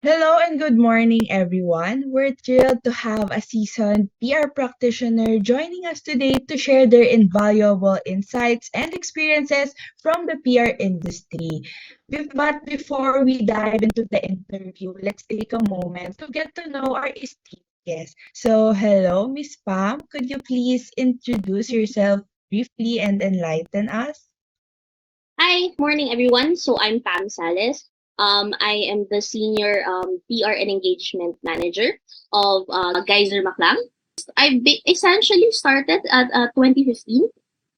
Hello and good morning, everyone. We're thrilled to have a seasoned PR practitioner joining us today to share their invaluable insights and experiences from the PR industry. But before we dive into the interview, let's take a moment to get to know our esteemed guest. So, hello, Miss Pam. Could you please introduce yourself briefly and enlighten us? Hi, morning everyone. So I'm Pam Sales. I am the senior PR and engagement manager of Geyser Maklang. Essentially started at 2015,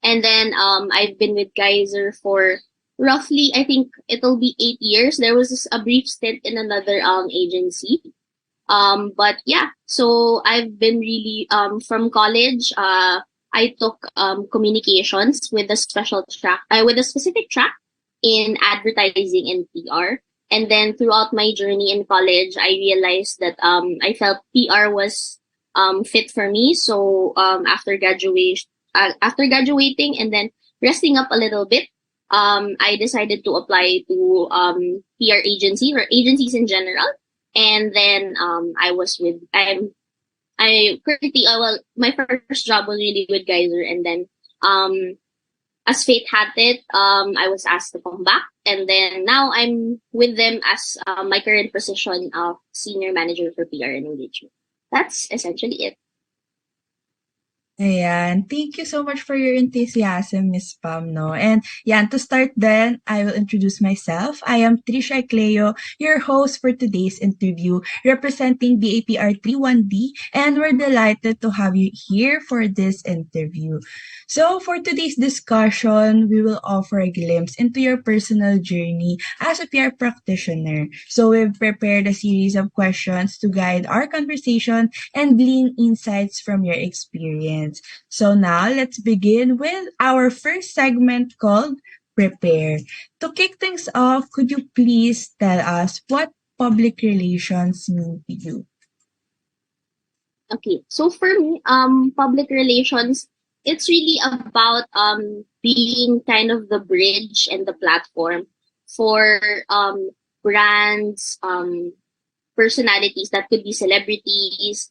and then I've been with Geyser for roughly, I think it'll be 8 years. There was a brief stint in another agency. But yeah, so I've been really from college. I took communications with a with a specific track in advertising and PR. And then throughout my journey in college, I realized that I felt PR was fit for me. So after graduating and then resting up a little bit, I decided to apply to PR agency or agencies in general. And then I currently well, my first job was really with Geyser, and then um as fate had it, I was asked to come back, and then now I'm with them as my current position of senior manager for PR and engagement. That's essentially it. Ayan. Thank you so much for your enthusiasm, Miss Pam, no? And yan, to start then, I will introduce myself. I am Trisha Cleo, your host for today's interview, representing BAPR 31D, and we're delighted to have you here for this interview. So, for today's discussion, we will offer a glimpse into your personal journey as a PR practitioner. So, we've prepared a series of questions to guide our conversation and glean insights from your experience. So now let's begin with our first segment called Prepare. To kick things off, could you please tell us what public relations mean to you? Okay, so for me, public relations, it's really about being kind of the bridge and the platform for brands, personalities that could be celebrities,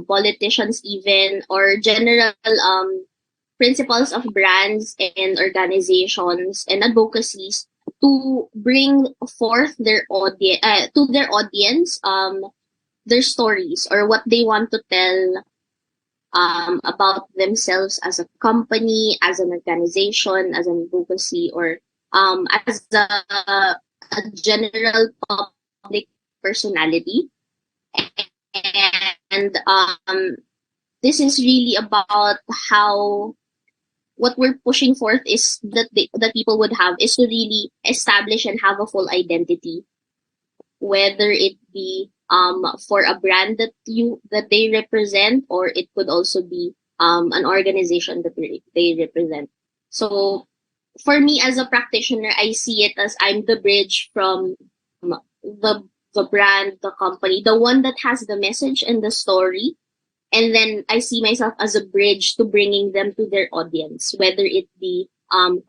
politicians, even, or general principals of brands and organizations and advocacies to bring forth their audience their stories or what they want to tell about themselves as a company, as an organization, as an advocacy, or as a general public personality. And this is really about how what we're pushing forth is that people would have is to really establish and have a full identity, whether it be for a brand that they represent, or it could also be an organization that they represent. So for me as a practitioner, I see it as I'm the bridge from the brand, the company, the one that has the message and the story, and then I see myself as a bridge to bringing them to their audience, whether it be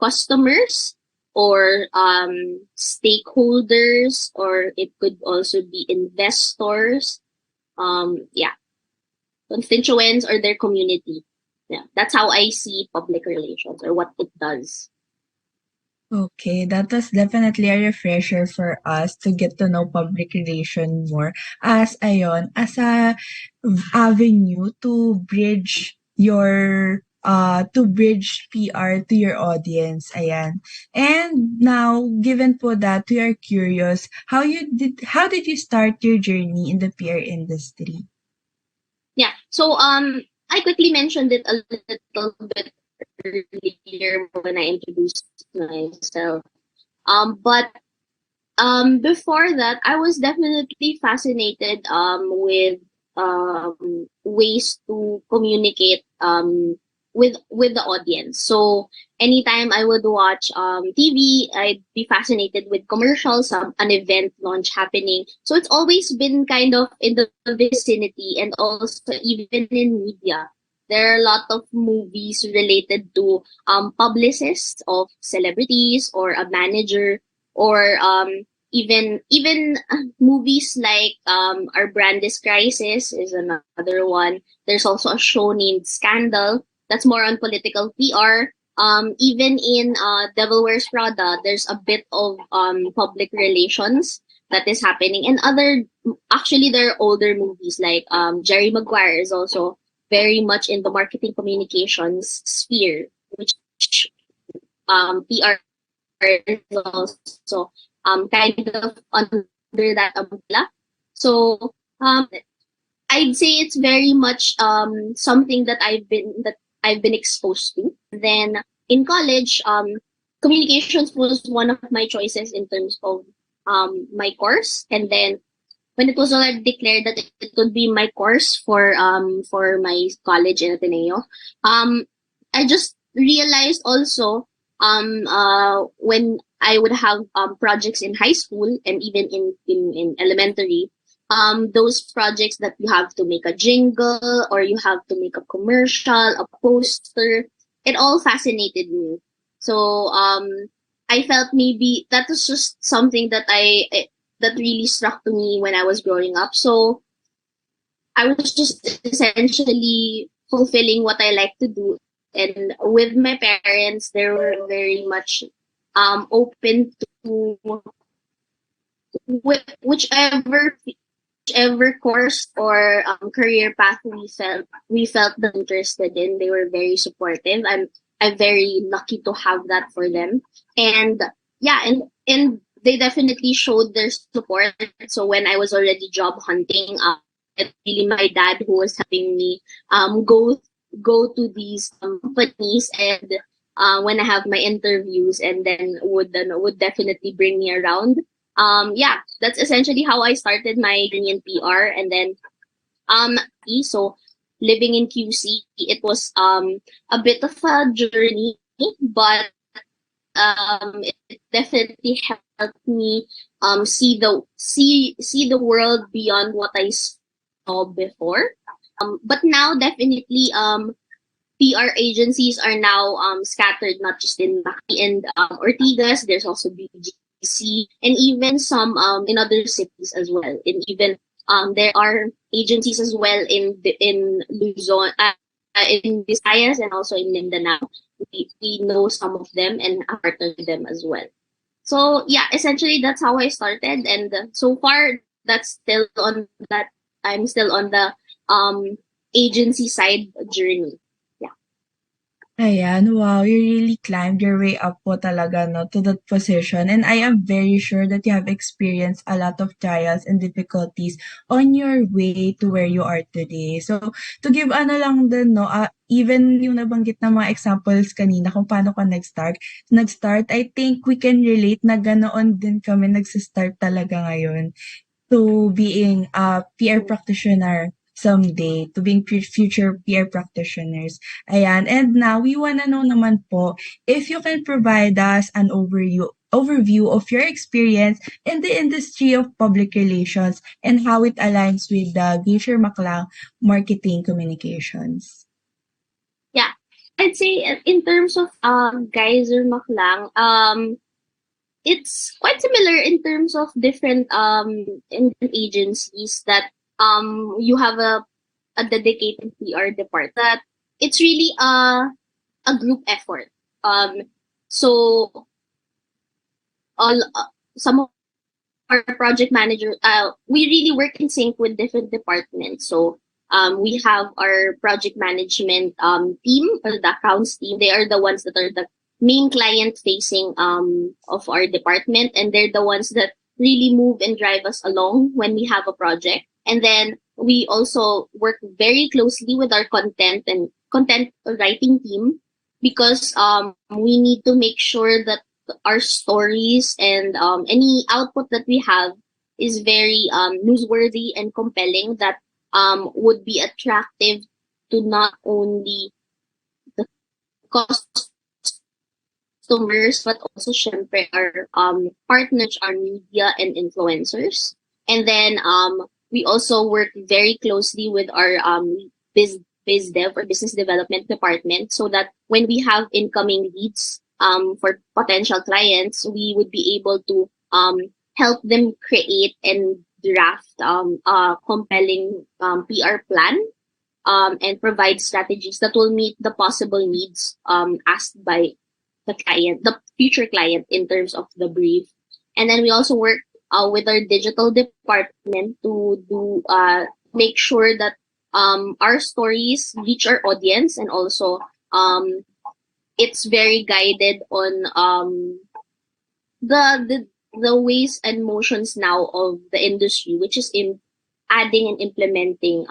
customers or stakeholders, or it could also be investors, yeah, constituents or their community. Yeah, that's how I see public relations or what it does. Okay, that was definitely a refresher for us to get to know public relation more as a avenue to bridge PR to your audience. Ayan. And now, given po that we are curious, how did you start your journey in the PR industry? Yeah. So I quickly mentioned it a little bit earlier when I introduced myself. But before that, I was definitely fascinated with ways to communicate with the audience. So anytime I would watch TV, I'd be fascinated with commercials, an event launch happening. So it's always been kind of in the vicinity, and also even in media. There are a lot of movies related to publicists of celebrities or a manager, or even movies like Our Brand is Crisis is another one. There's also a show named Scandal that's more on political PR. Even in Devil Wears Prada, there's a bit of public relations that is happening. And other, actually, there are older movies like Jerry Maguire is also very much in the marketing communications sphere, which PR is also kind of under that umbrella. So I'd say it's very much something that I've been exposed to. Then in college, communications was one of my choices in terms of my course. And then when it was already declared that it would be my course for my college in Ateneo, I just realized also when I would have projects in high school and even in elementary, those projects that you have to make a jingle or you have to make a commercial, a poster, it all fascinated me. So I felt maybe that was just something that really struck to me when I was growing up. So I was just essentially fulfilling what I like to do. And with my parents, they were very much open to whichever course or career path we felt them interested in. They were very supportive. I'm very lucky to have that for them. And yeah, and they definitely showed their support. So when I was already job hunting, it's really my dad who was helping me go to these companies and when I have my interviews, and then would definitely bring me around. Yeah, that's essentially how I started my journey in PR. And then so living in QC, it was a bit of a journey, but it definitely helped me see the world beyond what I saw before. But now definitely PR agencies are now scattered not just in Makati and Ortigas. There's also BGC and even some in other cities as well. And even there are agencies as well in Luzon, in Visayas, and also in Mindanao. We know some of them and are partnered with them as well. So yeah, essentially that's how I started, and so far that's still on that. I'm still on the agency side journey. Yeah. Ayan, wow, you really climbed your way up po talaga, no, to that position. And I am very sure that you have experienced a lot of trials and difficulties on your way to where you are today. So, to give ano lang din, no, even yung nabanggit na mga examples kanina kung paano ka nag-start, I think we can relate na ganoon din kami nagsistart talaga ngayon to being a PR practitioner someday, to being future PR practitioners. Ayan. And now, we wanna know naman po if you can provide us an overview of your experience in the industry of public relations and how it aligns with the Geisher Maklang marketing communications. Yeah. I'd say in terms of Geyser Maklang, it's quite similar in terms of different in agencies that you have a dedicated PR department that it's really a group effort. So all some of our project manager, we really work in sync with different departments. So we have our project management team or the accounts team. They are the ones that are the main client facing of our department, and they're the ones that really move and drive us along when we have a project. And then we also work very closely with our content writing team because we need to make sure that our stories and any output that we have is very newsworthy and compelling that would be attractive to not only the customers but also syempre our partners, our media and influencers. And then we also work very closely with our biz dev or business development department so that when we have incoming leads for potential clients, we would be able to help them create and draft a compelling PR plan, and provide strategies that will meet the possible needs asked by the client, the future client, in terms of the brief. And then we also work with our digital department to do make sure that our stories reach our audience, and also um, it's very guided on the ways and motions now of the industry, which is in adding and implementing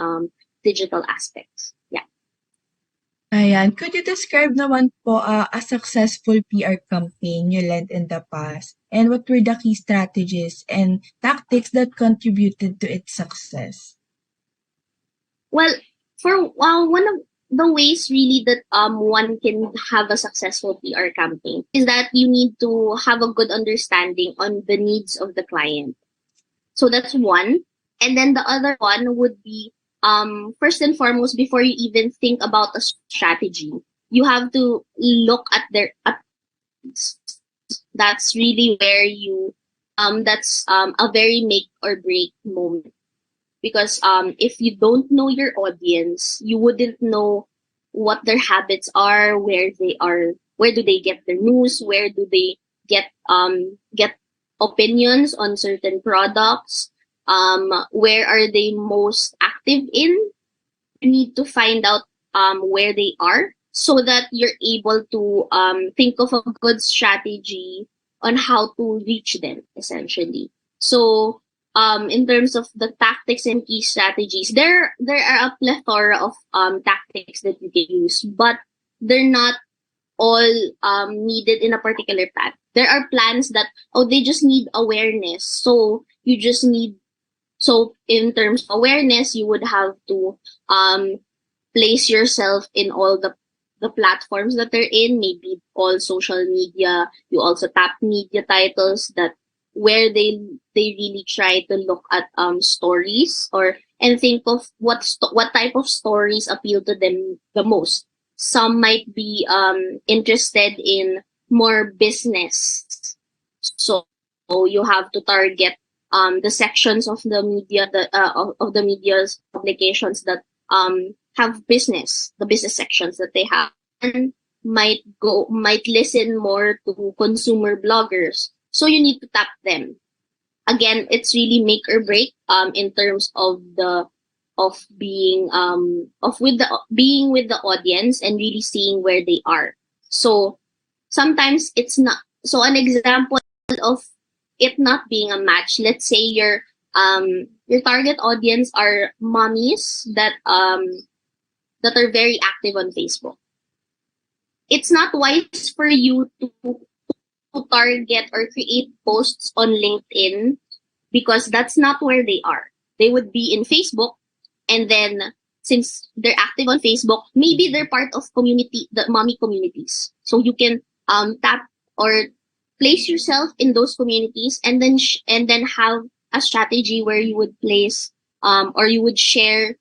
digital aspects. Yeah. Ayan. Could you describe naman po a successful PR campaign you led in the past? And what were the key strategies and tactics that contributed to its success? Well, for one of the ways really that one can have a successful PR campaign is that you need to have a good understanding on the needs of the client. So that's one. And then the other one would be, first and foremost, before you even think about a strategy, you have to look at their needs. That's really where that's a very make or break moment, because if you don't know your audience, you wouldn't know what their habits are, where do they get their news, where do they get opinions on certain products, where are they most active in. You need to find out where they are, so that you're able to think of a good strategy on how to reach them, essentially. So in terms of the tactics and key strategies, there are a plethora of tactics that you can use, but they're not all needed in a particular plan. There are plans that, oh, they just need awareness, so you just need, so in terms of awareness, you would have to um, place yourself in all the platforms that they're in, maybe all social media. You also tap media titles that where they really try to look at stories, or and think of what type of stories appeal to them the most. Some might be interested in more business, so you have to target the sections of the media, of the media's publications that have business, the business sections that they have, and might listen more to consumer bloggers. So you need to tap them. Again, it's really make or break in terms of the of being of with the being with the audience and really seeing where they are. So sometimes it's not, so an example of it not being a match, let's say your target audience are mommies that are very active on Facebook. It's not wise for you to target or create posts on LinkedIn, because that's not where they are. They would be in Facebook, and then since they're active on Facebook, maybe they're part of the mommy communities. So you can tap or place yourself in those communities, and then and then have a strategy where you would place or you would share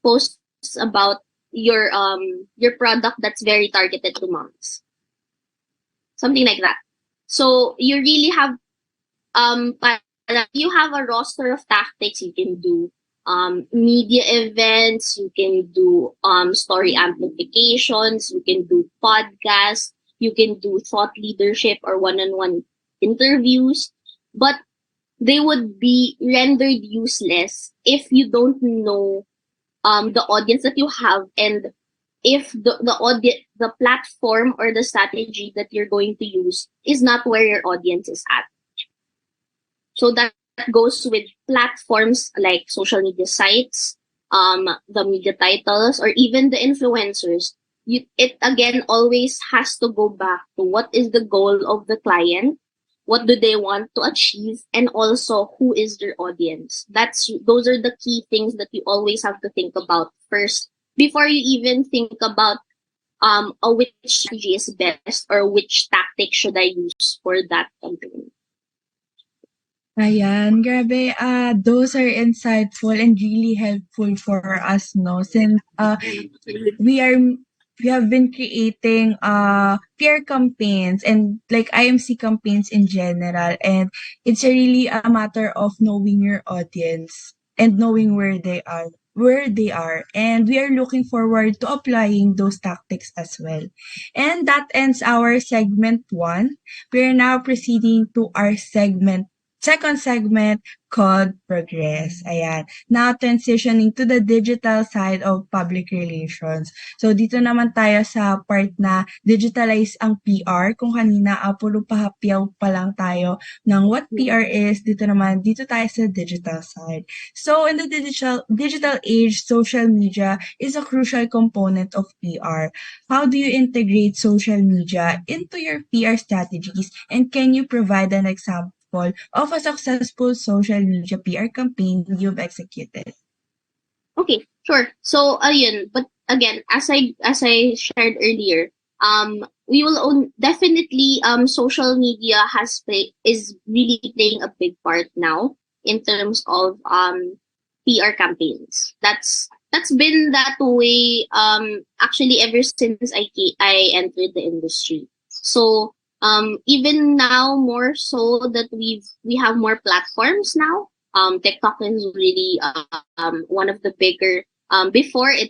posts about your product that's very targeted to moms, something like that. So you really have you have a roster of tactics. You can do media events, you can do story amplifications, you can do podcasts, you can do thought leadership or one-on-one interviews, but they would be rendered useless if you don't know the audience that you have, and if the platform or the strategy that you're going to use is not where your audience is at. So that goes with platforms like social media sites, the media titles, or even the influencers. It again always has to go back to what is the goal of the client, what do they want to achieve, and also who is their audience. Those are the key things that you always have to think about first before you even think about which strategy is best or which tactic should I use for that campaign. Ayan, grabe, those are insightful and really helpful for us, 'no, since, we are we have been creating peer campaigns and like IMC campaigns in general, and it's really a matter of knowing your audience and knowing where they are, and we are looking forward to applying those tactics as well. And that ends our segment 1. We are now proceeding to our second segment called Progress. Ayan. Now transitioning to the digital side of public relations. So dito naman tayo sa part na digitalize ang PR. Kung kanina puro pahapyaw pa lang tayo ng what PR is, dito tayo sa digital side. So in the digital age, social media is a crucial component of PR. How do you integrate social media into your PR strategies, and can you provide an example of a successful social media PR campaign you've executed? Okay, sure. So ayun, but again, as I shared earlier, we will definitely social media is really playing a big part now in terms of PR campaigns. That's been that way actually ever since I entered the industry. So even now more so that we have more platforms now. TikTok is really one of the bigger. Before it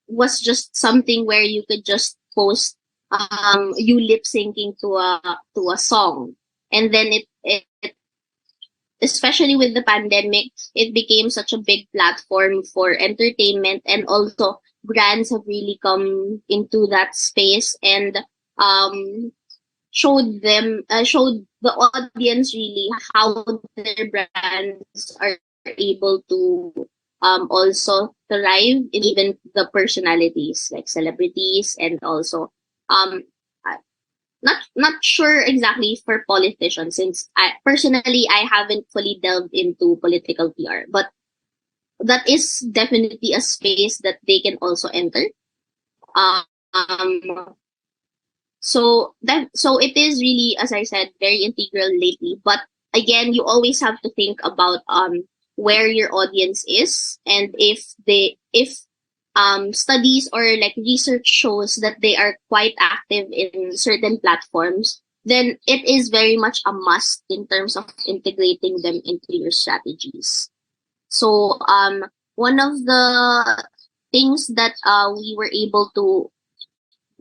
was just something where you could just post you lip syncing to a song, and then it especially with the pandemic, it became such a big platform for entertainment, and also brands have really come into that space and um showed the audience really how their brands are able to also thrive in even the personalities like celebrities, and also um not sure exactly for politicians, since I personally I haven't fully delved into political PR, but that is definitely a space that they can also enter. Um, so it is really, as I said, very integral lately. But again, you always have to think about where your audience is, and if studies or like research shows that they are quite active in certain platforms, then it is very much a must in terms of integrating them into your strategies. So one of the things that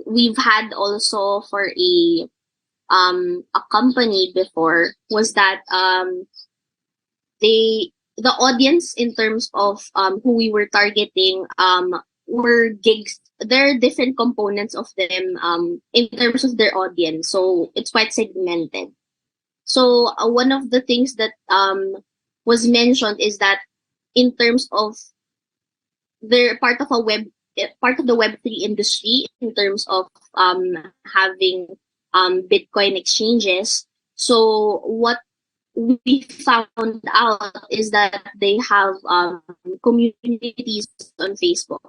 we've had also for a company before was that the audience in terms of who we were targeting were gigs. There are different components of them in terms of their audience, so it's quite segmented. So one of the things that was mentioned is that in terms of they're part of the Web3 industry in terms of having Bitcoin exchanges. So what we found out is that they have communities on Facebook.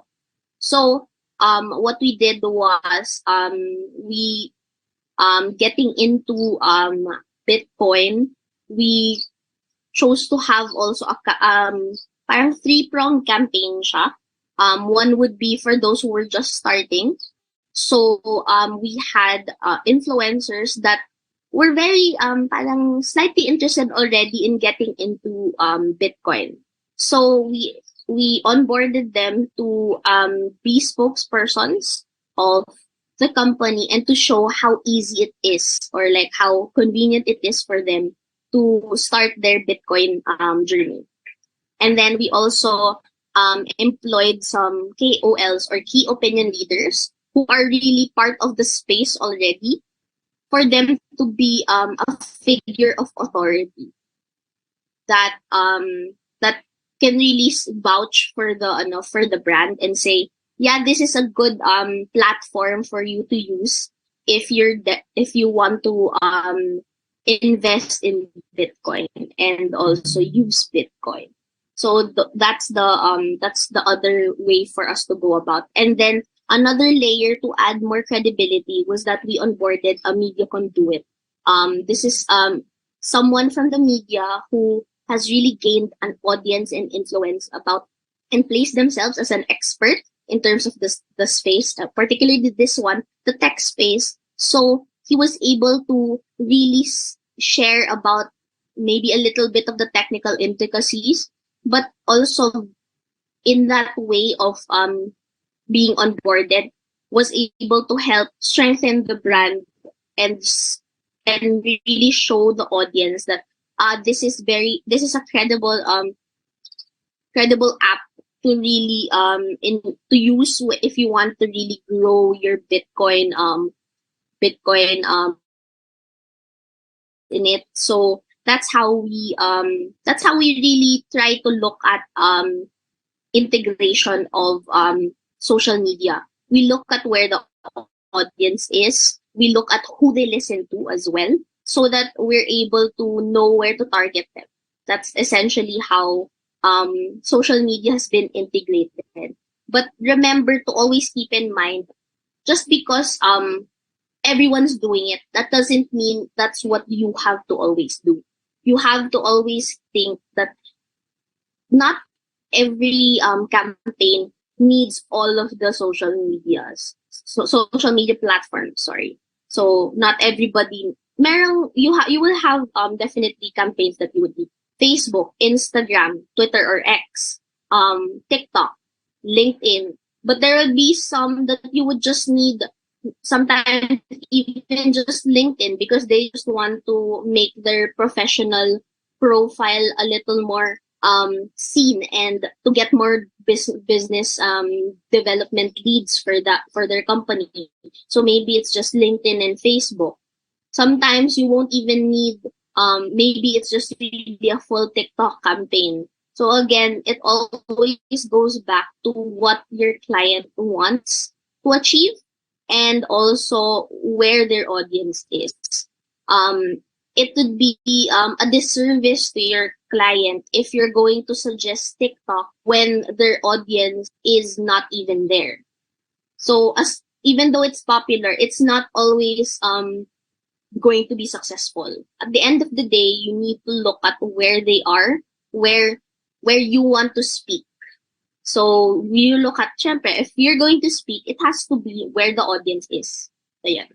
So what we did was we getting into Bitcoin, we chose to have also parang three-pronged campaign siya. One would be for those who were just starting. So we had influencers that were very parang slightly interested already in getting into Bitcoin. So we onboarded them to be spokespersons of the company, and to show how easy it is, or like how convenient it is for them to start their Bitcoin journey. And then we also employed some KOLs, or key opinion leaders, who are really part of the space already, for them to be a figure of authority that can really vouch for the brand, and say, yeah, this is a good platform for you to use if you want to invest in Bitcoin and also use Bitcoin. So that's the other way for us to go about. And then another layer to add more credibility was that we onboarded a media conduit. This is someone from the media who has really gained an audience and influence about, and placed themselves as an expert in terms of the space, particularly this one, the tech space. So he was able to really share about maybe a little bit of the technical intricacies, but also in that way of being onboarded, was able to help strengthen the brand and and really show the audience that this is a credible app to really to use if you want to really grow your Bitcoin in it. So that's how we really try to look at integration of social media. We look at where the audience is. We look at who they listen to as well, so that we're able to know where to target them. That's essentially how social media has been integrated. But remember to always keep in mind, just because everyone's doing it, that doesn't mean that's what you have to always do. You have to always think that not every campaign needs all of the social medias, social media platforms. Sorry, so not everybody. You will have definitely campaigns that you would need: Facebook, Instagram, Twitter or X, TikTok, LinkedIn. But there will be some that you would just need, sometimes even just LinkedIn, because they just want to make their professional profile a little more seen, and to get more business development leads for their company. So maybe it's just LinkedIn and Facebook. Sometimes you won't even need, maybe it's just really a full TikTok campaign. So again, it always goes back to what your client wants to achieve, and also where their audience is. Um, it would be a disservice to your client if you're going to suggest TikTok when their audience is not even there. So as even though it's popular, it's not always going to be successful. At the end of the day, you need to look at where they are, where where you want to speak. So you look at, syempre, if you're going to speak, it has to be where the audience is. Ayan.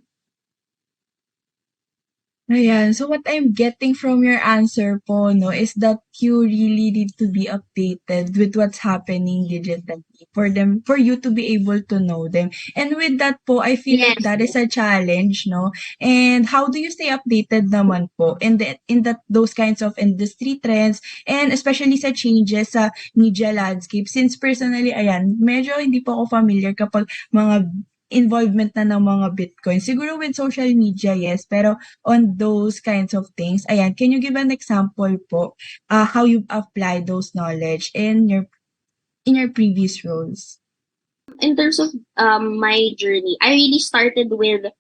Ayan. So what I'm getting from your answer po, no, is that you really need to be updated with what's happening digitally for you to be able to know them. And with that po, I feel like Yes, that is yes. a challenge, no? And how do you stay updated naman po in that those kinds of industry trends and especially sa changes sa media landscape? Since personally, ayan, medyo hindi po ako familiar kapag mga involvement na ng mga Bitcoin. Siguro with social media, yes, pero on those kinds of things. Ayan, can you give an example po, how you apply those knowledge in your previous roles? In terms of my journey, I really started with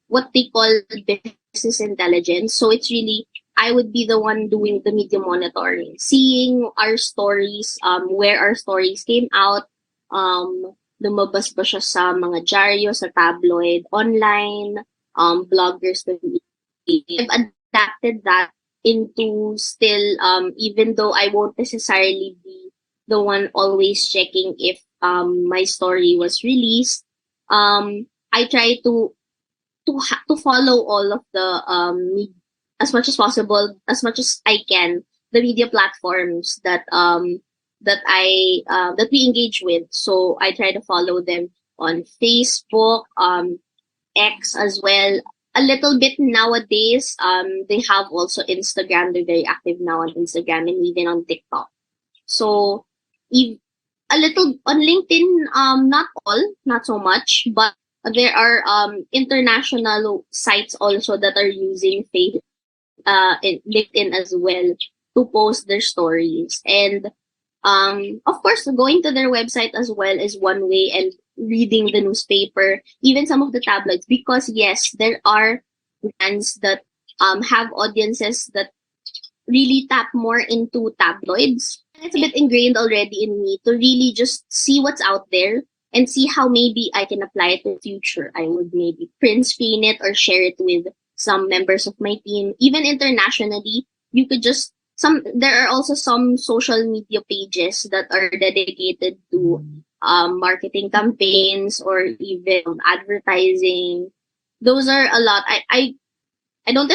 what they call business intelligence. So it's really, I would be the one doing the media monitoring, seeing our stories, where our stories came out, lumabas ba siya sa mga dyaryo, sa tabloid, online, bloggers that I've adapted that into still, even though I won't necessarily be the one always checking if my story was released. I try to follow all of the as much as possible, as much as I can, the media platforms that we engage with. So I try to follow them on Facebook, X as well. A little bit nowadays. They have also Instagram. They're very active now on Instagram and even on TikTok. So, if a little on LinkedIn, not all, not so much, but there are international sites also that are using LinkedIn as well to post their stories. And of course, going to their website as well is one way, and reading the newspaper, even some of the tabloids, because yes, there are brands that have audiences that really tap more into tabloids. And it's a bit ingrained already in me to really just see what's out there and see how maybe I can apply it in the future. I would maybe print screen it or share it with some members of my team. Even internationally, you could just there are also some social media pages that are dedicated to marketing campaigns, or even advertising. Those are a lot. I don't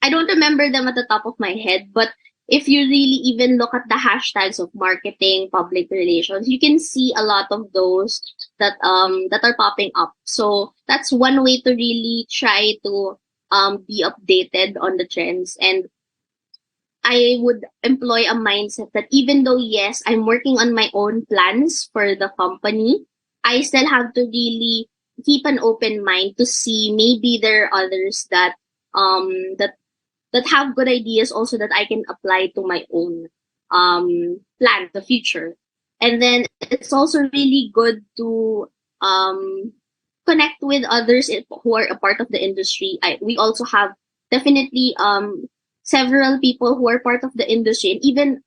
I don't remember them at the top of my head, but if you really even look at the hashtags of marketing, public relations, you can see a lot of those that are popping up. So that's one way to really try to be updated on the trends. And I would employ a mindset that even though, yes, I'm working on my own plans for the company, I still have to really keep an open mind to see maybe there are others that um that that have good ideas also that I can apply to my own plan the future. And then it's also really good to um connect with others who are a part of the industry. We also have definitely several people who are part of the industry, and even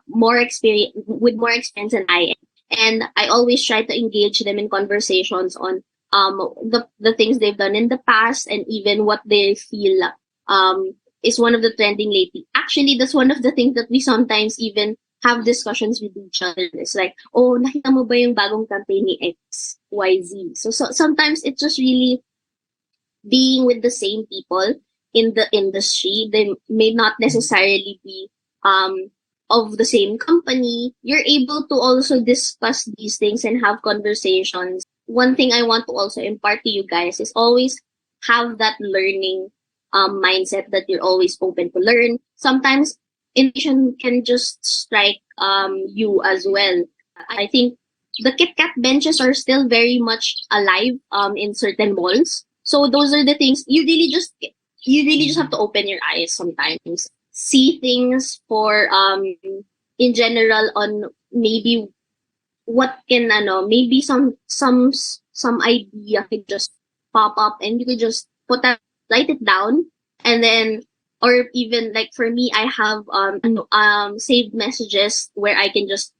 more experience with more experience than I am. And I always try to engage them in conversations on the things they've done in the past, and even what they feel um is one of the trending lately. Actually, that's one of the things that we sometimes even have discussions with each other. It's like, oh, nakita mo ba yung bagong campaign ni X, Y, Z? So sometimes it's just really being with the same people in the industry. They may not necessarily be um, of the same company. You're able to also discuss these things and have conversations. One thing I want to also impart to you guys is always have that learning mindset, that you're always open to learn. Sometimes innovation can just strike you as well. I think the Kit Kat benches are still very much alive in certain malls. So those are the things you really just have to open your eyes sometimes. See things for in general on maybe what can maybe some idea could just pop up, and you could just write it down. And then, or even like for me, I have saved messages where I can just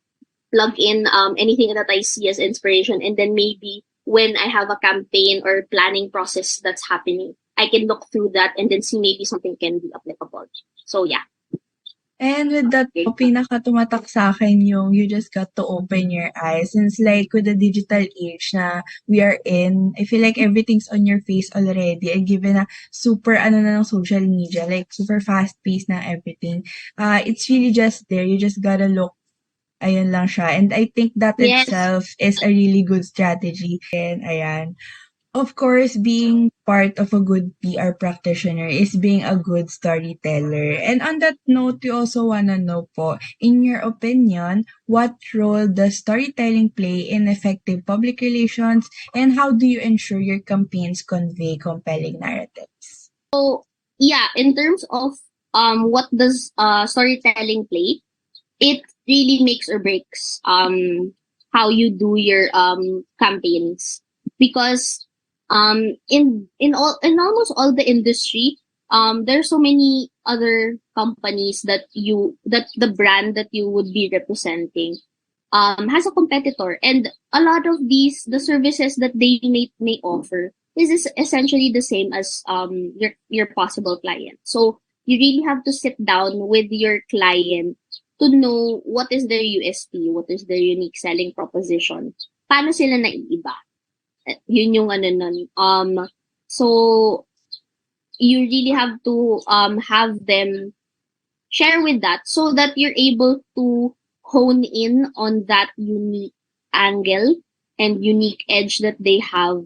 plug in anything that I see as inspiration, and then maybe when I have a campaign or planning process that's happening, I can look through that and then see maybe something can be applicable. So yeah. And with that po, pinaka-tumatak sa'kin yung you just got to open your eyes. Since like with the digital age na we are in, I feel like everything's on your face already. And given na super ano na ng social media, like super fast-paced na everything, it's really just there. You just gotta look. Ayun lang siya. And I think that Yes. itself is a really good strategy. And ayan. Of course, being part of a good PR practitioner is being a good storyteller. And on that note, we also wanna know po, in your opinion, what role does storytelling play in effective public relations, and how do you ensure your campaigns convey compelling narratives? So yeah, in terms of what does storytelling play, it really makes or breaks how you do your campaigns. Because in almost all the industry, there's so many other companies that the brand that you would be representing has a competitor, and a lot of these the services that they may offer is essentially the same as your possible client. So you really have to sit down with your client to know what is their USP, what is their unique selling proposition, paano sila naiiba. Yun yung ano nun. So you really have to have them share with that, so that you're able to hone in on that unique angle and unique edge that they have,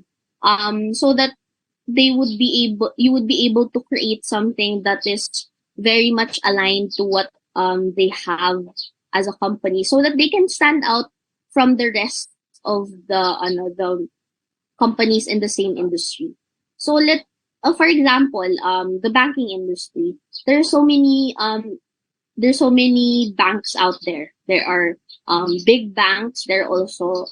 so that you would be able to create something that is very much aligned to what they have as a company, so that they can stand out from the rest of the companies in the same industry. So for example, the banking industry. There's so many there's so many banks out there. There are big banks. There are also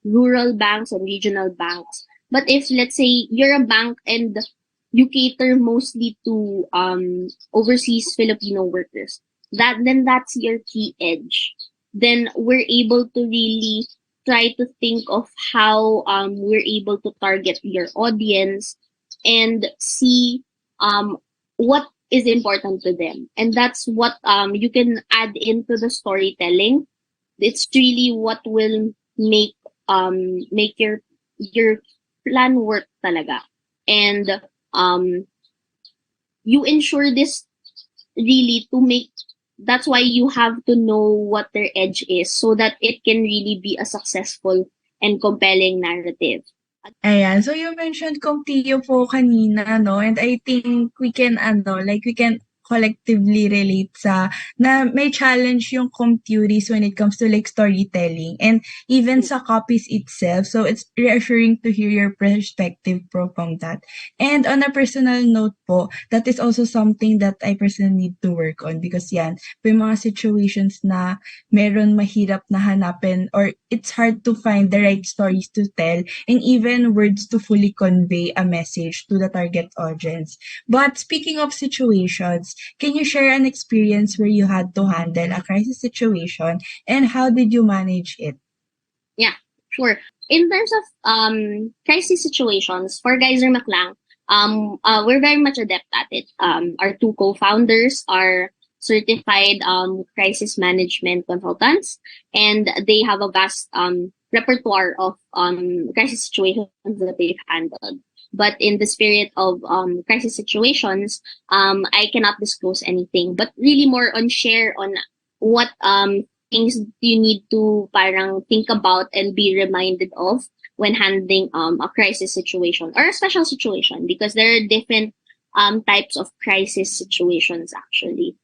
rural banks and regional banks. But if let's say you're a bank and you cater mostly to overseas Filipino workers, that's your key edge. Then we're able to really try to think of how we're able to target your audience and see what is important to them. And that's what you can add into the storytelling. It's really what will make make your plan work talaga. And um you ensure this really to make that's why you have to know what their edge is so that it can really be a successful and compelling narrative. Ayan. So you mentioned Comptio po kanina, no? And I think we can, we can collectively relate sa na may challenge yung Compturies when it comes to like storytelling and even sa copies itself. So it's reassuring to hear your perspective from that. And on a personal note po, that is also something that I personally need to work on because yan, may mga situations na meron mahirap na hanapin or it's hard to find the right stories to tell and even words to fully convey a message to the target audience. But speaking of situations, can you share an experience where you had to handle a crisis situation and how did you manage it? Yeah, sure. In terms of crisis situations, for Geyser Maklang, we're very much adept at it. Our two co-founders are certified crisis management consultants, and they have a vast repertoire of crisis situations that they've handled. But in the spirit of crisis situations, I cannot disclose anything, but really more on share on what things you need to parang think about and be reminded of when handling a crisis situation or a special situation, because there are different types of crisis situations actually.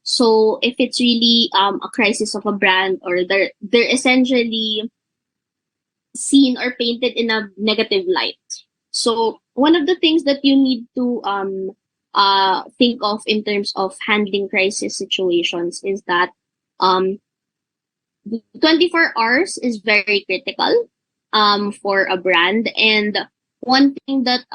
So if it's really a crisis of a brand, or they're essentially seen or painted in a negative light. So one of the things that you need to think of in terms of handling crisis situations is that um 24 hours is very critical for a brand. And one thing that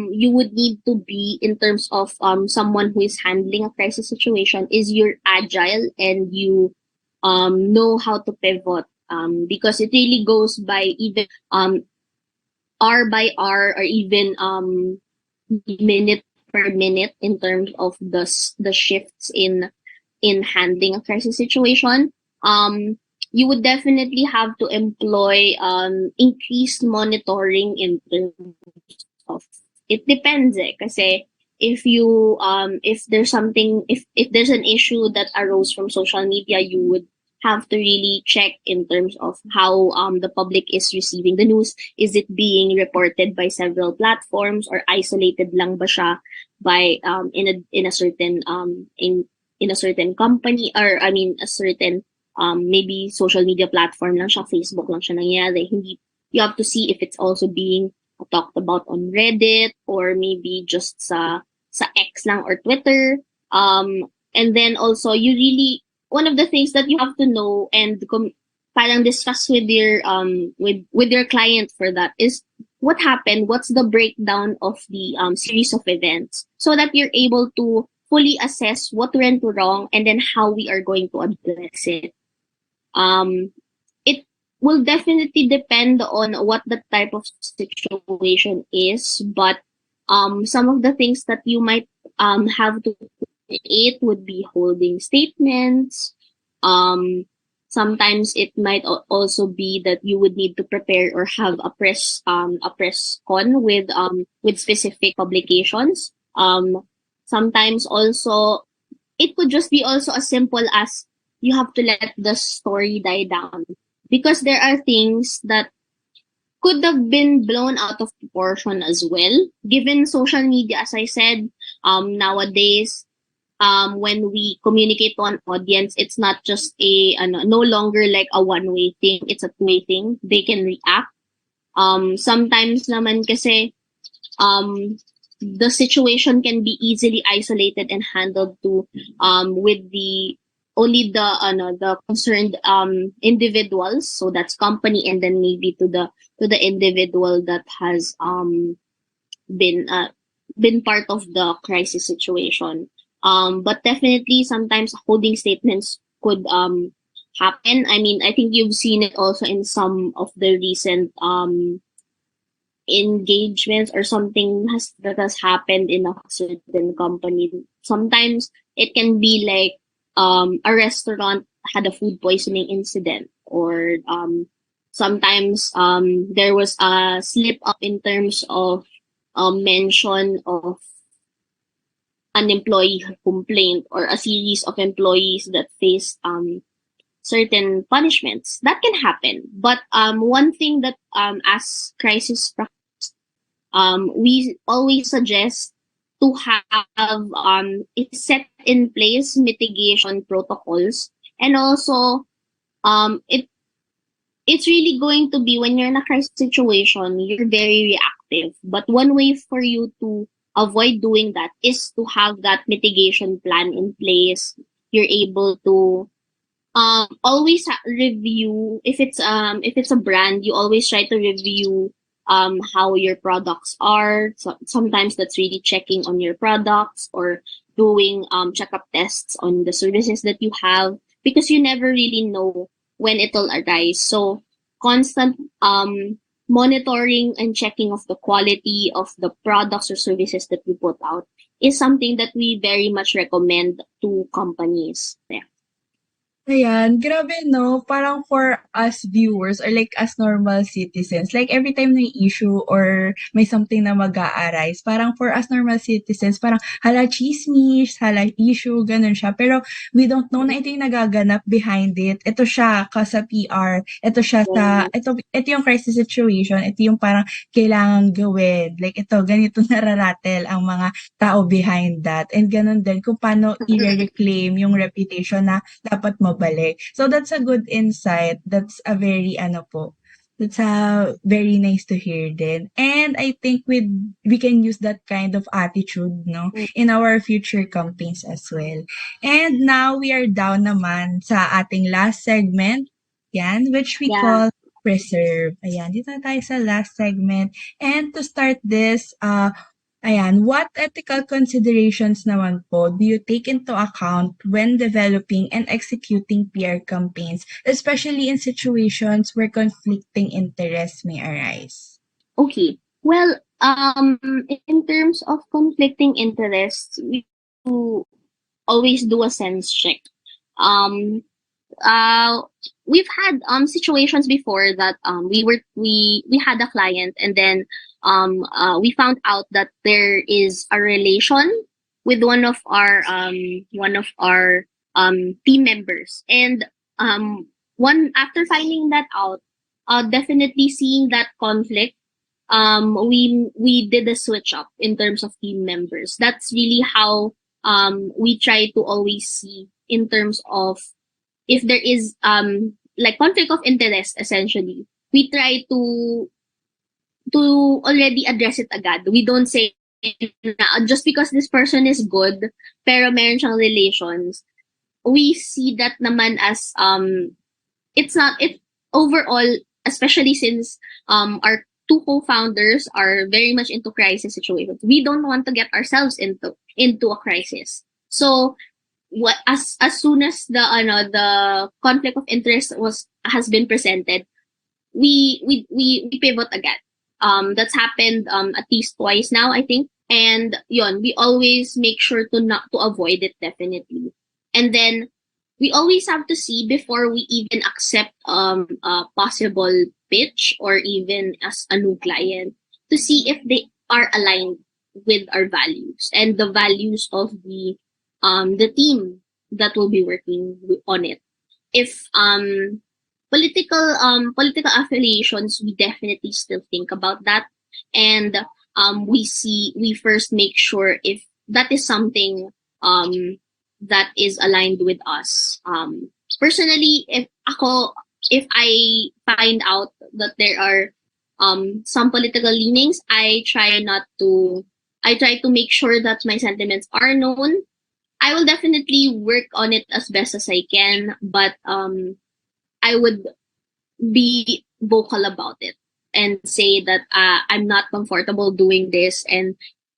you would need to be in terms of someone who is handling a crisis situation is you're agile and you know how to pivot, because it really goes by even hour by hour, or even minute per minute in terms of the shifts in handling a crisis situation. You would definitely have to employ increased monitoring in terms of, it depends kasi if there's something, if there's an issue that arose from social media, you would have to really check in terms of how the public is receiving the news. Is it being reported by several platforms, or isolated lang ba siya by in a certain in a certain company, or I mean a certain maybe social media platform lang siya, Facebook lang siya nangyari. Hindi, you have to see if it's also being talked about on Reddit, or maybe just sa X lang or Twitter. And then also you really, one of the things that you have to know and parang discuss with your with your client for that is what happened, what's the breakdown of the series of events, so that you're able to fully assess what went wrong and then how we are going to address it. It will definitely depend on what the type of situation is, but some of the things that you might have to create would be holding statements. Um, Sometimes it might also be that you would need to prepare or have a press con with specific publications. Sometimes also it could just be also as simple as you have to let the story die down, because there are things that could have been blown out of proportion as well, given social media. As I said, nowadays, when we communicate to an audience, it's not just no longer like a one-way thing, it's a two-way thing. They can react. Sometimes naman kasi um, the situation can be easily isolated and handled to with the only the concerned individuals, so that's company, and then maybe to the individual that has been uh, been part of the crisis situation. But definitely sometimes holding statements could happen. I mean, I think you've seen it also in some of the recent engagements or something that has happened in a certain company. Sometimes it can be like a restaurant had a food poisoning incident, or Sometimes there was a slip up in terms of mention of an employee complaint or a series of employees that faced certain punishments. That can happen. But one thing that as crisis we always suggest to have is set in place mitigation protocols, and also it's really going to be when you're in a crisis situation, you're very reactive. But one way for you to avoid doing that is to have that mitigation plan in place. You're able to always review if it's a brand, you always try to review how your products are. So sometimes that's really checking on your products or doing checkup tests on the services that you have, because you never really know when it'll arise. So constant monitoring and checking of the quality of the products or services that we put out is something that we very much recommend to companies. Yeah. Ayan, grabe 'no, parang for us viewers or like as normal citizens, like every time may issue or may something na mag-a-arise, parang for us normal citizens, parang hala tsismis, hala issue, gano'n siya. Pero we don't know na ito yung nagaganap behind it. Ito siya sa PR, ito siya sa, ito yung crisis situation, ito yung parang kailangang gawin. Like ito, ganito nararatel ang mga tao behind that. And gano'n din kung paano i-reclaim yung reputation na dapat mabalik. So that's a good insight. That's a very that's a very nice to hear din. And I think we can use that kind of attitude, no, in our future campaigns as well. And now we are down naman sa ating last segment, yan, which we Yeah. call preserve. Ayan, dito na tayo sa last segment. And to start this, ayan, what ethical considerations naman po do you take into account when developing and executing PR campaigns, especially in situations where conflicting interests may arise? Okay. Well, in terms of conflicting interests, we do always do a sense check. Um, uh, we've had situations before that we had a client, and then we found out that there is a relation with one of our team members, and one after finding that out, definitely seeing that conflict, we did a switch up in terms of team members. That's really how we try to always see in terms of if there is like conflict of interest. Essentially, we try to already address it agad. We don't say na just because this person is good pero meron siyang relations, we see that naman as it's not it overall, especially since our two co-founders are very much into crisis situations. We don't want to get ourselves into a crisis. So what as soon as the conflict of interest was has been presented, we pivot again. That's happened at least twice now, I think. And yon, we always make sure to not to avoid it, definitely. And then we always have to see before we even accept a possible pitch or even as a new client, to see if they are aligned with our values and the values of the team that will be working on it. If political affiliations, we definitely still think about that, and we first make sure if that is something that is aligned with us. Personally, if I find out that there are some political leanings, I try to make sure that my sentiments are known. I will definitely work on it as best as I can, but I would be vocal about it and say that I'm not comfortable doing this. And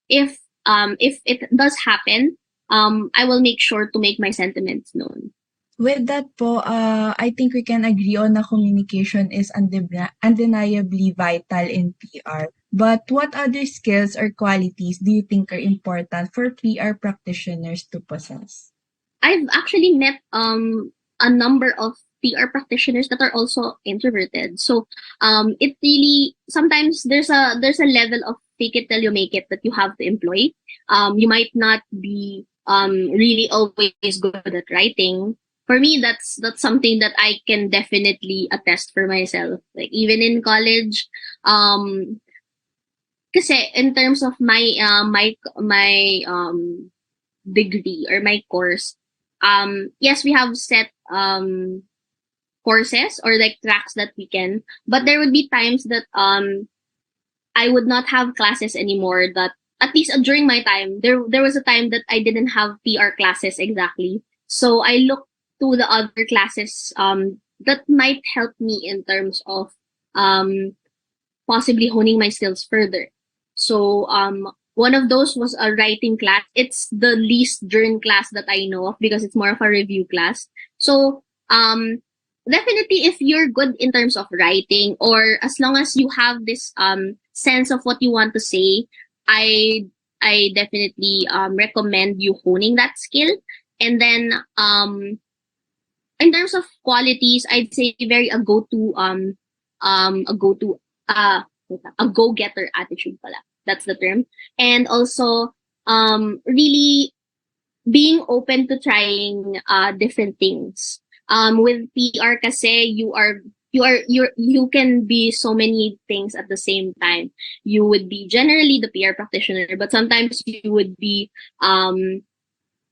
if it does happen, I will make sure to make my sentiments known. With that po, I think we can agree on na communication is undeniably vital in PR. But what other skills or qualities do you think are important for PR practitioners to possess? I've actually met a number of PR practitioners that are also introverted. So it really sometimes there's a level of fake it till you make it that you have to employ. You might not be really always good at writing. For me, that's something that I can definitely attest for myself. Like even in college, um, kasi in terms of my degree or my course, yes, we have set courses or like tracks that we can, but there would be times that I would not have classes anymore. That at least during my time, there was a time that I didn't have PR classes exactly. So I looked to the other classes that might help me in terms of um possibly honing my skills further. So one of those was a writing class. It's the least during class that I know of because it's more of a review class. So definitely if you're good in terms of writing or as long as you have this sense of what you want to say, I I definitely recommend you honing that skill. And then in terms of qualities, I'd say very a go to a go getter attitude pala. That's the term. And also really being open to trying different things. With PR kasi you can be so many things at the same time. You would be generally the PR practitioner, but sometimes you would be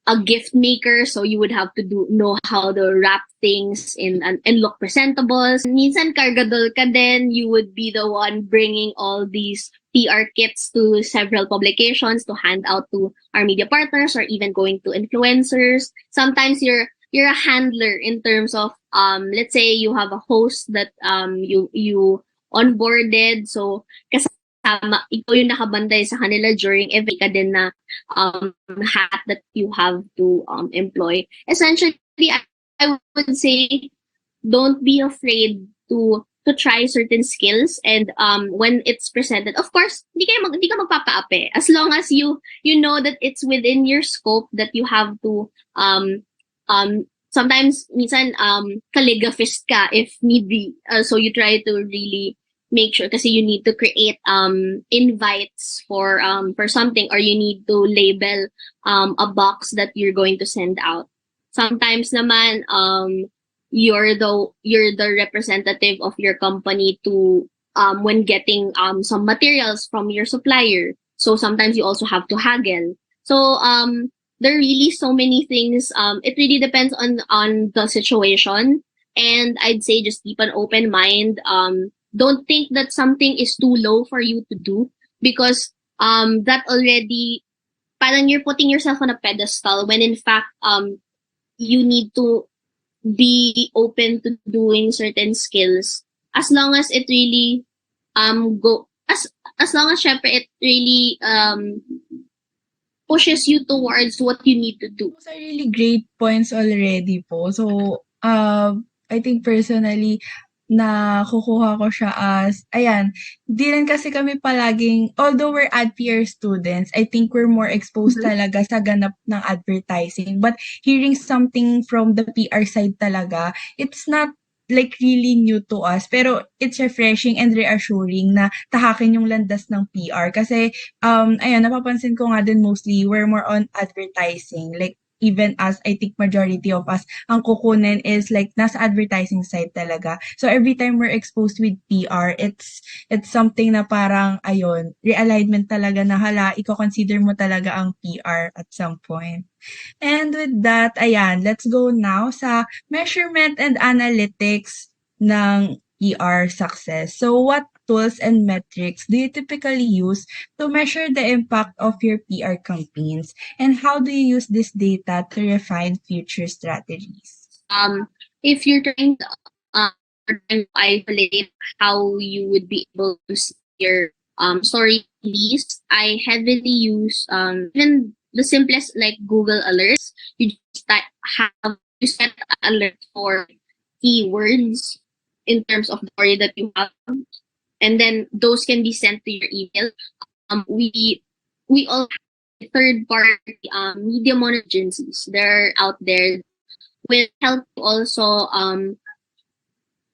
a gift maker, so you would have to know how to wrap things in and look presentable. Minsan kargadol ka din, you would be the one bringing all these PR kits to several publications to hand out to our media partners or even going to influencers. Sometimes you're a handler in terms of let's say you have a host that you onboarded, so kasama ikaw yung nakabantay sa kanila during event ka din na hat that you have to employ. Essentially, I would say don't be afraid to try certain skills, and when it's presented, of course hindi ka magpapaapi as long as you know that it's within your scope, that you have to sometimes minsan calligraphist ka if need be, so you try to really make sure kasi you need to create invites for something, or you need to label a box that you're going to send out. Sometimes naman you're the representative of your company to when getting some materials from your supplier. So sometimes you also have to haggle. So there are really so many things. It really depends on the situation, and I'd say just keep an open mind. Don't think that something is too low for you to do, because that already parang you're putting yourself on a pedestal when in fact you need to be open to doing certain skills as long as it really go as long as syempre it really pushes you towards what you need to do. Those are really great points already po. So, I think personally, nakukuha ko siya as, ayan, di rin kasi kami palaging, although we're ad PR students, I think we're more exposed Mhm. talaga sa ganap ng advertising. But hearing something from the PR side talaga, it's not like really new to us, pero it's refreshing and reassuring na tahakin yung landas ng PR. Kasi ayan, napapansin ko nga din mostly we're more on advertising. Like, even as I think majority of us, ang kukunin is like nasa advertising side talaga. So every time we're exposed with PR, it's something na parang ayun, realignment talaga na hala, iko-consider mo talaga ang PR at some point. And with that, ayan, let's go now sa measurement and analytics ng PR success. So what tools and metrics do you typically use to measure the impact of your PR campaigns? And how do you use this data to refine future strategies? If um you're trying to isolate how you would be able to see your story list, I heavily use even the simplest like Google alerts. You just have you set alert for keywords in terms of the story that you have, and then those can be sent to your email. We all have third party media monitoring agencies. They're out there will help you also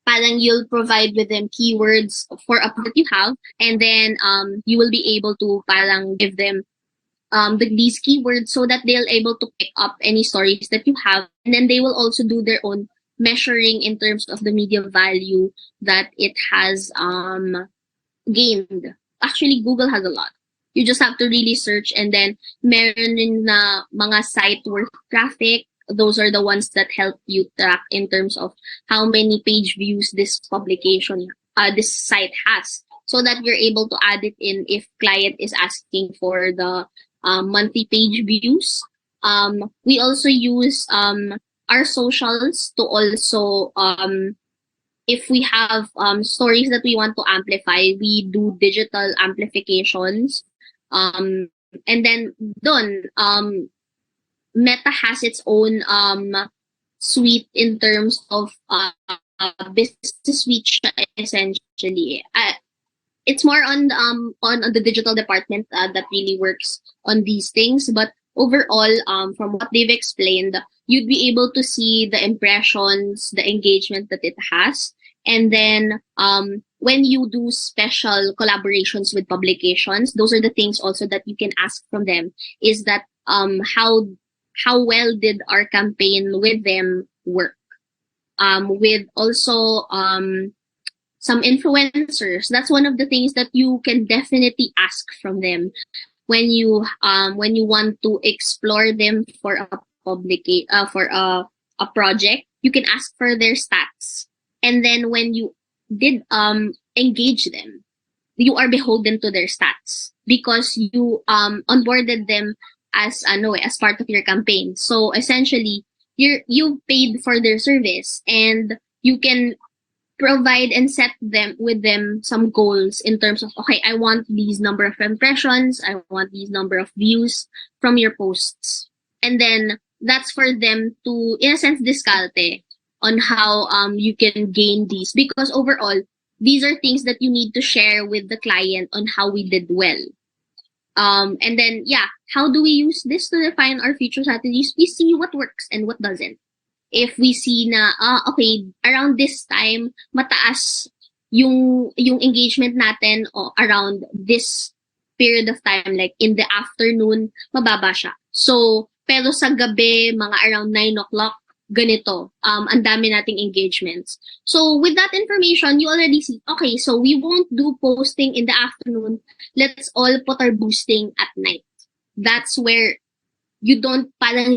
parang you'll provide with them keywords for a post that you have, and then you will be able to parang give them these keywords so that they'll able to pick up any stories that you have, and then they will also do their own measuring in terms of the media value that it has gained. Actually, Google has a lot. You just have to really search, and then meron din na mga site worth traffic. Those are the ones that help you track in terms of how many page views this publication, this site has, so that you're able to add it in if client is asking for the monthly page views. We also use our socials to also if we have stories that we want to amplify, we do digital amplifications. And then done, Meta has its own suite in terms of business suite siya essentially. It's more on the digital department that really works on these things, but overall from what they've explained, you'd be able to see the impressions, the engagement that it has, and then when you do special collaborations with publications, those are the things also that you can ask from them, is that how well did our campaign with them work, with also some influencers. That's one of the things that you can definitely ask from them when you want to explore them for a for a project. You can ask for their stats, and then when you did engage them, you are beholden to their stats because you onboarded them as as part of your campaign. So essentially, you paid for their service, and you can provide and set them with them some goals in terms of, okay, I want these number of impressions, I want these number of views from your posts, and then that's for them to in a sense discarte on how you can gain these, because overall these are things that you need to share with the client on how we did well. And then yeah, how do we use this to define our future strategies? We see what works and what doesn't. If we see na okay, around this time mataas yung engagement natin, o around this period of time, like in the afternoon mababa siya. So pero sa gabi mga around 9 o'clock ganito, ang dami nating engagements. So with that information, you already see, okay, so we won't do posting in the afternoon, let's all put our boosting at night. That's where you don't parang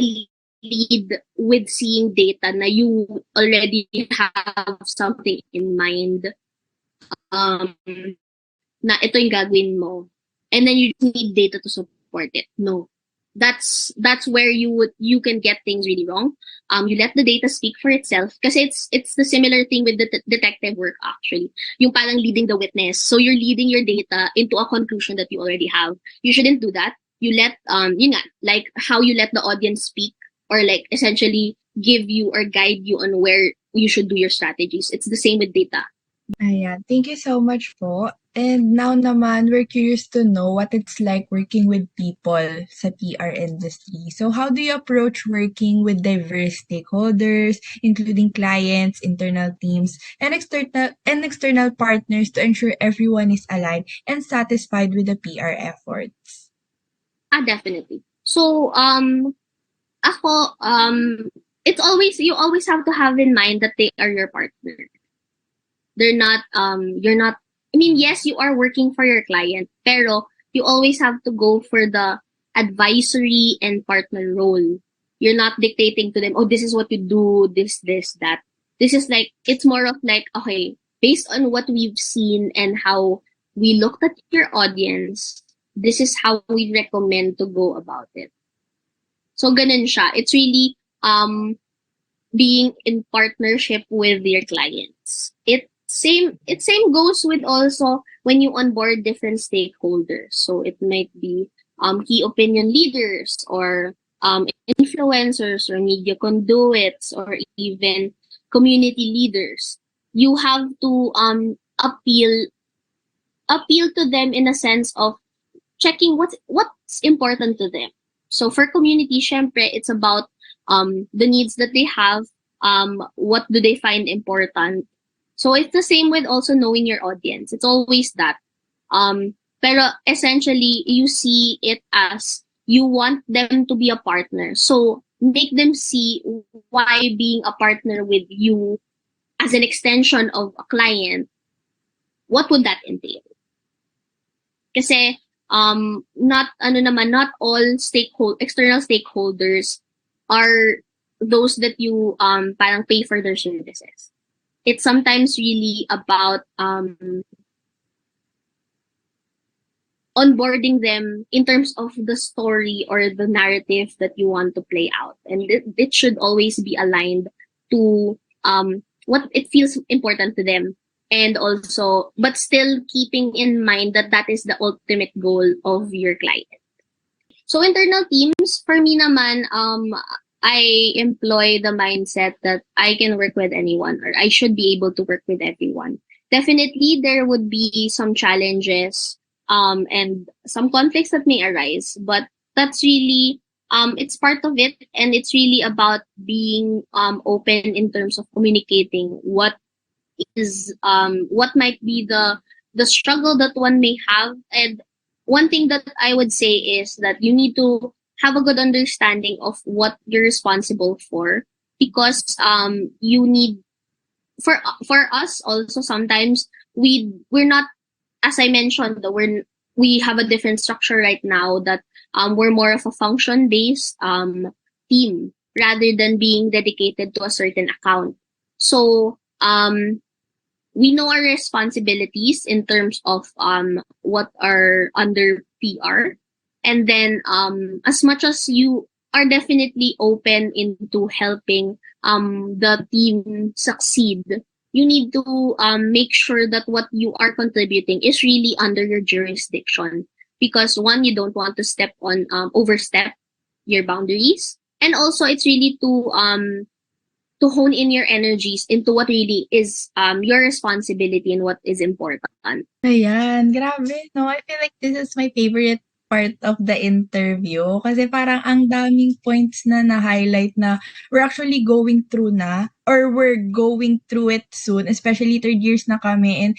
lead with seeing data na you already have something in mind, um, na ito yung gagawin mo, and then you just need data to support it. No, that's where you can get things really wrong. You let the data speak for itself, kasi it's the similar thing with the detective work actually. Yung parang leading the witness. So you're leading your data into a conclusion that you already have. You shouldn't do that. You let yun nga, like how you let the audience speak, or like essentially give you or guide you on where you should do your strategies. It's the same with data. Ayan, thank you so much po. And now naman, we're curious to know what it's like working with people sa PR industry. So how do you approach working with diverse stakeholders, including clients, internal teams, and external partners to ensure everyone is aligned and satisfied with the PR efforts? Definitely. So ako it's always, you always have to have in mind that they are your partner. They're not you're not, I mean, yes, you are working for your client, pero you always have to go for the advisory and partner role. You're not dictating to them, oh, this is what you do, this, that. This is like, it's more of like, okay, based on what we've seen and how we looked at your audience, this is how we recommend to go about it. So ganun siya. It's really being in partnership with your clients. It same goes with also when you onboard different stakeholders. So it might be key opinion leaders, or influencers, or media conduits, or even community leaders. You have to appeal to them in a sense of checking what's important to them. So for community, syempre, it's about the needs that they have, what do they find important. So it's the same with also knowing your audience. It's always that. Pero essentially, you see it as you want them to be a partner. So make them see why being a partner with you as an extension of a client, what would that entail? Kasi not all external stakeholders are those that you parang pay for their services. It's sometimes really about onboarding them in terms of the story or the narrative that you want to play out, and it should always be aligned to what it feels important to them, and also but still keeping in mind that that is the ultimate goal of your client. So internal teams, for me naman, I employ the mindset that I can work with anyone, or I should be able to work with everyone. Definitely, there would be some challenges and some conflicts that may arise, but that's really it's part of it, and it's really about being open in terms of communicating what might be the struggle that one may have. And one thing that I would say is that you need to have a good understanding of what you're responsible for, because you need for us also sometimes we're not, as I mentioned, we have a different structure right now, that we're more of a function based team rather than being dedicated to a certain account. So we know our responsibilities in terms of what are under PR, and then as much as you are definitely open into helping the team succeed, you need to make sure that what you are contributing is really under your jurisdiction, because one, you don't want to step on overstep your boundaries, and also it's really to hone in your energies into what really is your responsibility and what is important. Ayan, grabe 'no. I feel like this is my favorite part of the interview kasi parang ang daming points na na-highlight na we're actually going through na or we're going through it soon, especially third years na kami, and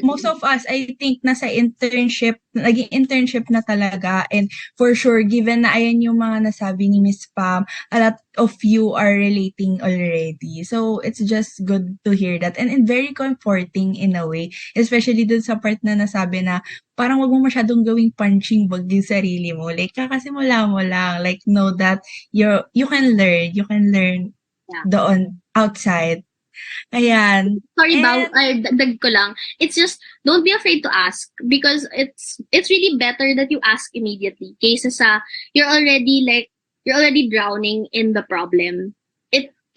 most Mm-mm. of us, I think, nasa internship, naging internship na talaga, and for sure, given na ayan yung mga nasabi ni Miss Pam, a lot of you are relating already. So, it's just good to hear that, and very comforting in a way. Especially dun sa part na nasabi na parang wag mo masyadong gawing punching bag yung sarili mo. Like, kakasimula mo lang. Like, know that you can learn. You can learn Yeah. doon outside. Ayan. Sorry, And dagdag ko lang. It's just, don't be afraid to ask, because it's really better that you ask immediately kaysa sa you're already drowning in the problem.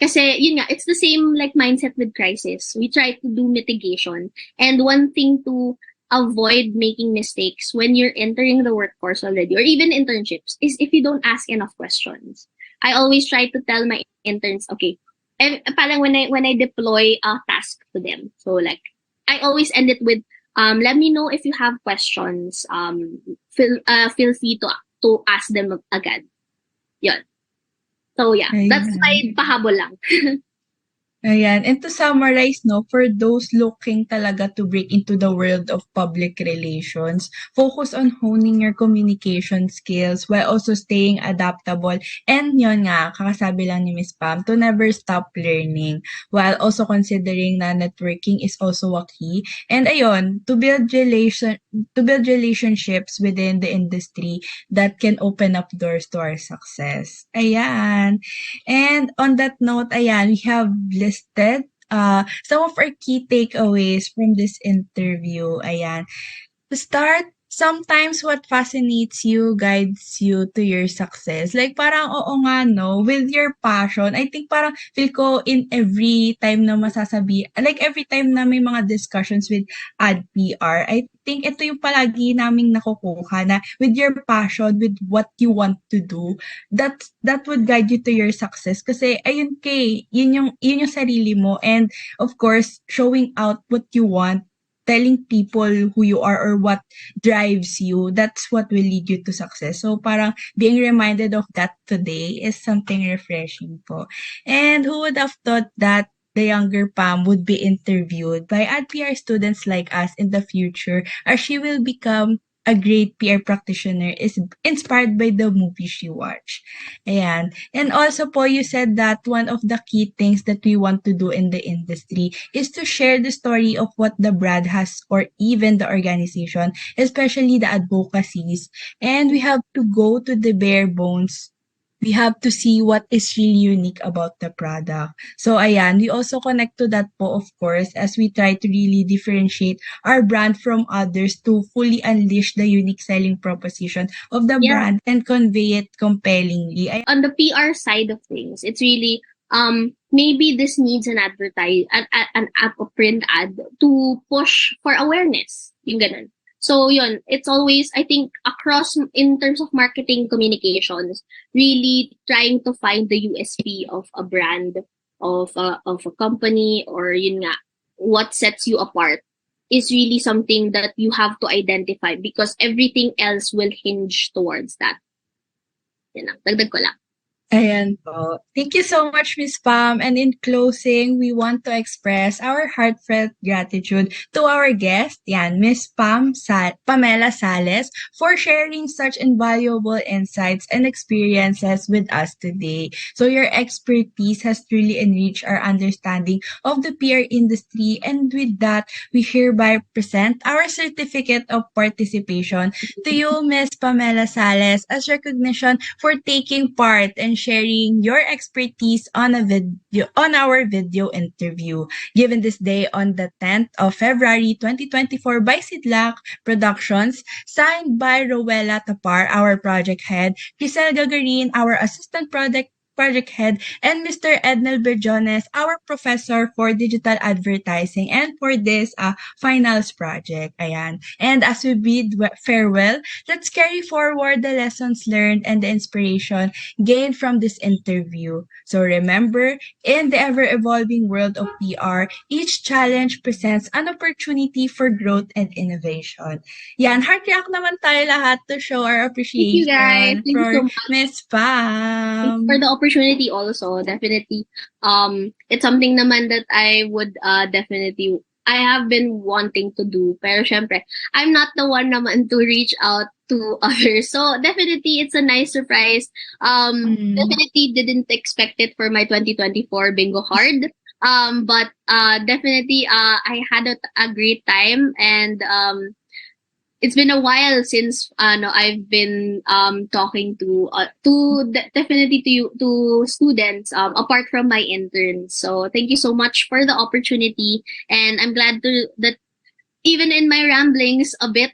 Kasi yun nga, it's the same like mindset with crisis. We try to do mitigation, and one thing to avoid making mistakes when you're entering the workforce already, or even internships, is if you don't ask enough questions. I always try to tell my interns, okay, and parang when I deploy a task to them, so like I always end it with let me know if you have questions. Feel free to ask them agad. Yun. So yeah, that's ayan. my pahabol lang. Ayan. And to summarize, no, for those looking talaga to break into the world of public relations, focus on honing your communication skills while also staying adaptable. And yun nga, kakasabi lang ni Miss Pam, to never stop learning while also considering na networking is also a key. And ayun, to build relationships within the industry that can open up doors to our success. Ayan. And on that note, ayan, we have listed some of our key takeaways from this interview. Ayan. To start, sometimes what fascinates you guides you to your success. Like parang oo nga no, with your passion, I think parang feel ko in every time na like every time na may mga discussions with ad PR, I think ito yung palagi naming nakukuha na with your passion, with what you want to do, that would guide you to your success. Kasi ayun yun yung sarili mo, and of course, showing out what you want, telling people who you are or what drives you, that's what will lead you to success. So parang being reminded of that today is something refreshing po. And who would have thought that the younger Pam would be interviewed by PR students like us in the future, as she will become a great PR practitioner is inspired by the movie she watched. Ayan. And also po, you said that one of the key things that we want to do in the industry is to share the story of what the brand has or even the organization, especially the advocacies. And we have to go to the bare bones. We have to see what is really unique about the product. So ayan, we also connect to that po, of course, as we try to really differentiate our brand from others to fully unleash the unique selling proposition of the Yeah. brand and convey it compellingly. On the PR side of things, it's really maybe this needs an an app or print ad to push for awareness. Yung ganun. So yun, it's always I think across in terms of marketing communications, really trying to find the USP of a brand of a company or yun nga what sets you apart is really something that you have to identify because everything else will hinge towards that. Yan lang. Dagdag ko lang. Ayan po. Thank you so much, Miss Pam. And in closing, we want to express our heartfelt gratitude to our guest, yan, Miss Pamela Sales, for sharing such invaluable insights and experiences with us today. So your expertise has truly enriched our understanding of the peer industry. And with that, we hereby present our certificate of participation to you, Miss Pamela Sales, as recognition for taking part and sharing your expertise on our video interview given this day on the 10th of February 2024 by Sidlak Productions, signed by Rowella Tapar, our project head, Giselle Gagarin, our assistant project head, and Mr. Ednel Berjones, our professor for digital advertising and for this finals project. Ayan. And as we bid farewell, let's carry forward the lessons learned and the inspiration gained from this interview. So remember, in the ever-evolving world of PR, each challenge presents an opportunity for growth and innovation. Yan, heart react naman tayo lahat to show our Thank you guys. appreciation Thank you for so much. Miss Thanks for Pam. the opportunity also. Definitely. It's something naman that I would definitely I have been wanting to do. Pero syempre, I'm not the one naman to reach out to others. So definitely it's a nice surprise. Mm. Definitely didn't expect it for my 2024 bingo card. But definitely I had a great time and it's been a while since no I've been talking definitely to you to students apart from my interns. So thank you so much for the opportunity and I'm glad to that even in my ramblings a bit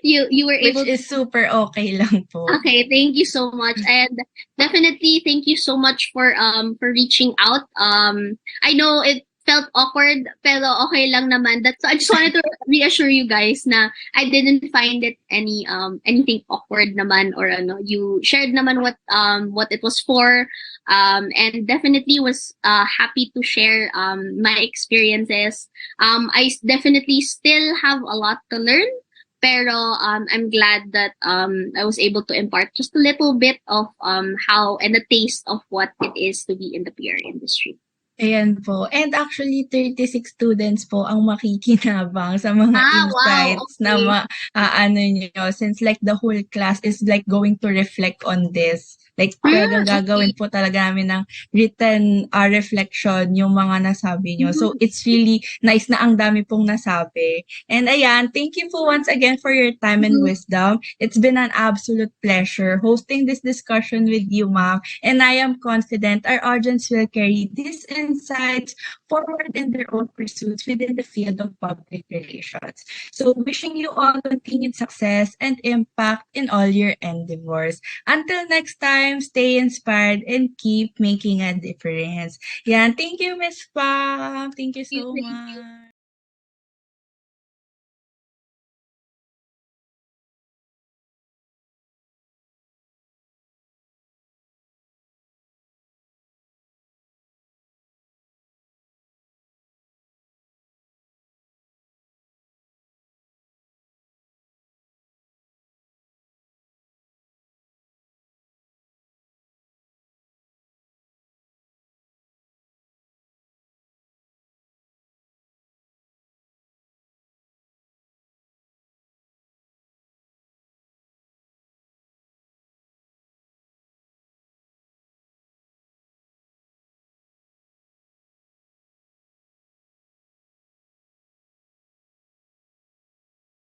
you were Which able to. is super okay lang po. Okay, thank you so much. And definitely thank you so much for reaching out. I know it felt awkward pero okay lang naman. That so I just wanted to reassure you guys na I didn't find it anything awkward naman or ano. You shared naman what it was for. And definitely was happy to share my experiences. Definitely still have a lot to learn pero I'm glad that I was able to impart just a little bit of how and a taste of what it is to be in the PR industry. Ayan po. And actually 36 students po ang makikinabang sa mga Wow, insights na okay. ano niyo since like the whole class is like going to reflect on this. Like talagang Okay. gagawin po talaga namin ng written reflection yung mga nasabi niyo. So Mm, it's really nice na ang dami pong nasabi. And ayan, thank you po once again for your time and mm, wisdom. It's been an absolute pleasure hosting this discussion with you, ma'am. And I am confident our audience will carry these insights forward in their own pursuits within the field of public relations. So wishing you all continued success and impact in all your endeavors. Until next time, stay inspired and keep making a difference. Yan. Thank you, Miss Pam. Thank you so thank you. much.